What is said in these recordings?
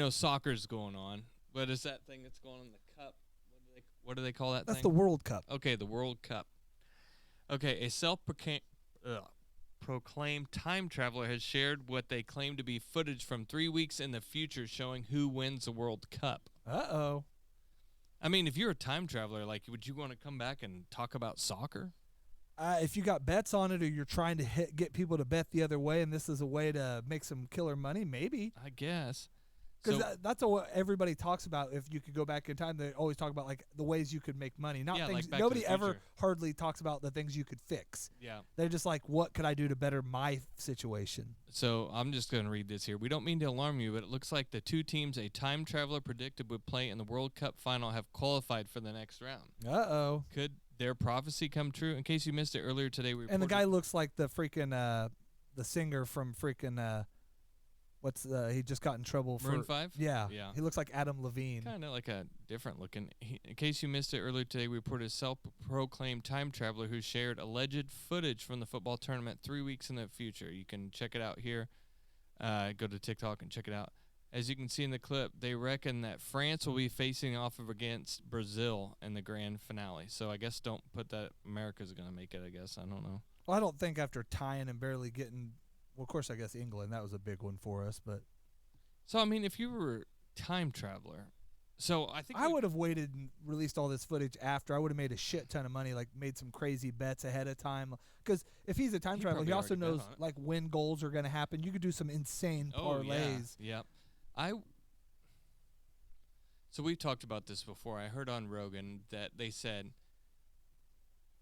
soccer's going on. What is that thing that's going on in the cup? What do they call that That's thing? the World Cup. Okay, the World Cup. Okay, a self-proclaimed time traveler has shared what they claim to be footage from 3 weeks in the future showing who wins the World Cup. Uh-oh. I mean, if you're a time traveler, like, would you want to come back and talk about soccer? If you got bets on it, or you're trying to get people to bet the other way, and this is a way to make some killer money, maybe. I guess. Because that's what everybody talks about. If you could go back in time, they always talk about like the ways you could make money. Not things. Like Nobody ever hardly talks about the things you could fix. Yeah. They're just like, what could I do to better my situation? So I'm just going to read this here. We don't mean to alarm you, but it looks like the two teams a time traveler predicted would play in the World Cup final have qualified for the next round. Uh-oh. Could their prophecy come true? In case you missed it earlier today, we and the guy looks like the freaking the singer from freaking he just got in trouble for Maroon 5? Yeah. He looks like Adam Levine. Kind of like a different looking. In case you missed it earlier today, we reported a self-proclaimed time traveler who shared alleged footage from the football tournament 3 weeks in the future. You can check it out here. Go to TikTok and check it out. As you can see in the clip, they reckon that France will be facing off against Brazil in the grand finale. So I guess don't put that America's going to make it, I guess. I don't know. Well, I don't think after tying and barely getting... Well, of course, I guess England, that was a big one for us. But so, I mean, if you were a time traveler, so I think... I would have waited and released all this footage after. I would have made a shit ton of money, like made some crazy bets ahead of time. Because if he's a time traveler, he also knows like when goals are going to happen. You could do some insane parlays. Yeah. So we've talked about this before. I heard on Rogan that they said...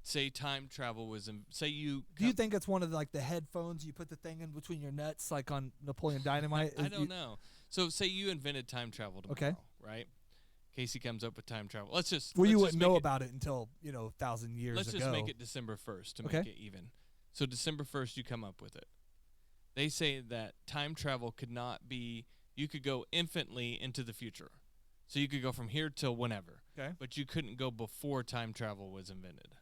Say time travel was say you. Do you think it's one of the headphones you put the thing in between your nuts, like on Napoleon Dynamite? I don't know. So say you invented time travel tomorrow, right? Casey comes up with time travel. Let's just. Well, you wouldn't know about it until 1,000 years ago. Let's just make it December 1st to make it even. So December 1st, you come up with it. They say that time travel could not be. You could go infinitely into the future, so you could go from here till whenever. Okay. But you couldn't go before time travel was invented.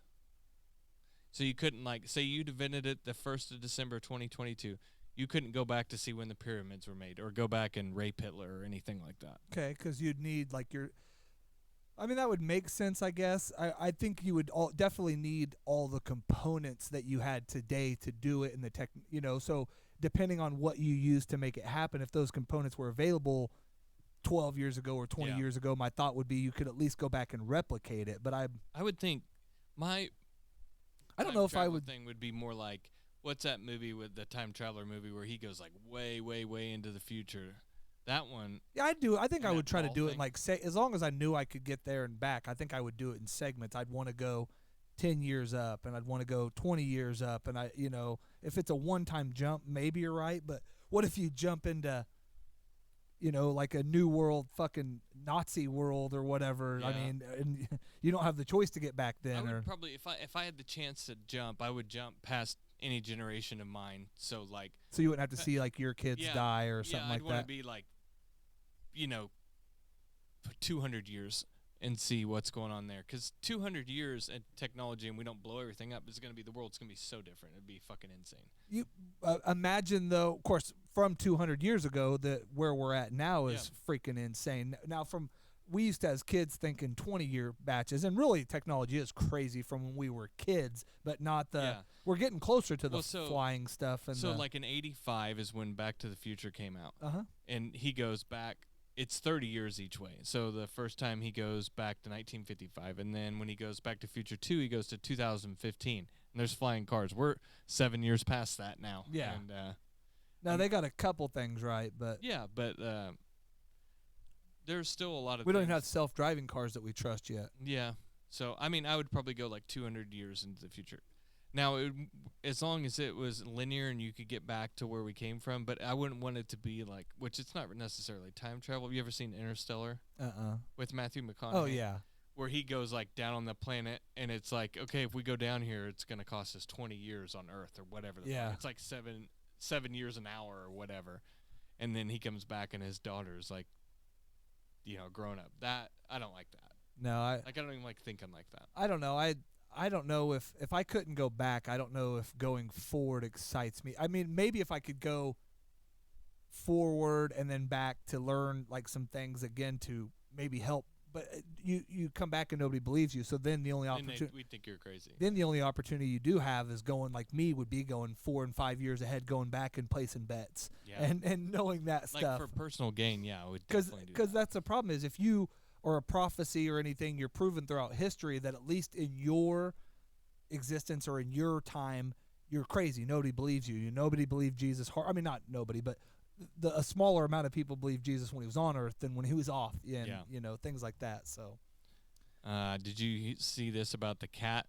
So you couldn't, say you invented it the 1st of December 2022. You couldn't go back to see when the pyramids were made or go back and rape Hitler or anything like that. Okay, because you'd need, I mean, that would make sense, I guess. I think you would definitely need all the components that you had today to do it in the tech, so depending on what you use to make it happen, if those components were available 12 years ago or 20 years ago, my thought would be you could at least go back and replicate it. But I would think I don't know if I would. Thing would be more like, what's that movie with the time traveler movie where he goes way, way, way into the future? That one. Yeah, I do. I think I would try to do it as long as I knew I could get there and back. I think I would do it in segments. I'd want to go 10 years up, and I'd want to go 20 years up, and if it's a one-time jump, maybe you're right. But what if you jump into like a new world fucking Nazi world or whatever. Yeah. I mean, and you don't have the choice to get back then. I would probably, if I had the chance to jump, I would jump past any generation of mine. So you wouldn't have to see your kids die or something like that. I'd want to be 200 years and see what's going on there. Because 200 years in technology and we don't blow everything up, the world's going to be so different. It'd be fucking insane. You imagine, though, of course, from 200 years ago, that where we're at now is freaking insane. Now, we used to, as kids, think in 20-year batches, and really technology is crazy from when we were kids, but not we're getting closer to the flying stuff. And in 85 is when Back to the Future came out. Uh-huh. And he goes back. It's 30 years each way. So the first time he goes back to 1955, and then when he goes back to Future 2, he goes to 2015. And there's flying cars. We're 7 years past that now. Yeah. And, now, they got a couple things right, but... Yeah, but there's still a lot of We don't even have self-driving cars that we trust yet. Yeah. So, I mean, I would probably go 200 years into the future. Now, as long as it was linear and you could get back to where we came from, but I wouldn't want it to be which it's not necessarily time travel. Have you ever seen Interstellar? With Matthew McConaughey? Oh, yeah. Where he goes down on the planet, and it's okay, if we go down here, it's going to cost us 20 years on Earth or whatever. Yeah. It's 7 years an hour or whatever. And then he comes back and his daughter's grown up. That, I don't like that. No, I don't even thinking like that. I don't know. I don't know if I couldn't go back, I don't know if going forward excites me. I mean, maybe if I could go forward and then back to learn like some things again to maybe help. But you come back and nobody believes you. So then the only opportunity we think you're crazy. Then the only opportunity you do have is going like me would be going 4 and 5 years ahead, going back and placing bets and knowing that like stuff for personal gain. Yeah, I would definitely do because that's the problem is if you or a prophecy or anything, you're proven throughout history that at least in your existence or in your time, you're crazy. Nobody believes you. Nobody believed Jesus. I mean, not nobody, but a smaller amount of people believed Jesus when he was on earth than when he was off. And, things like that. So, did you see this about the cat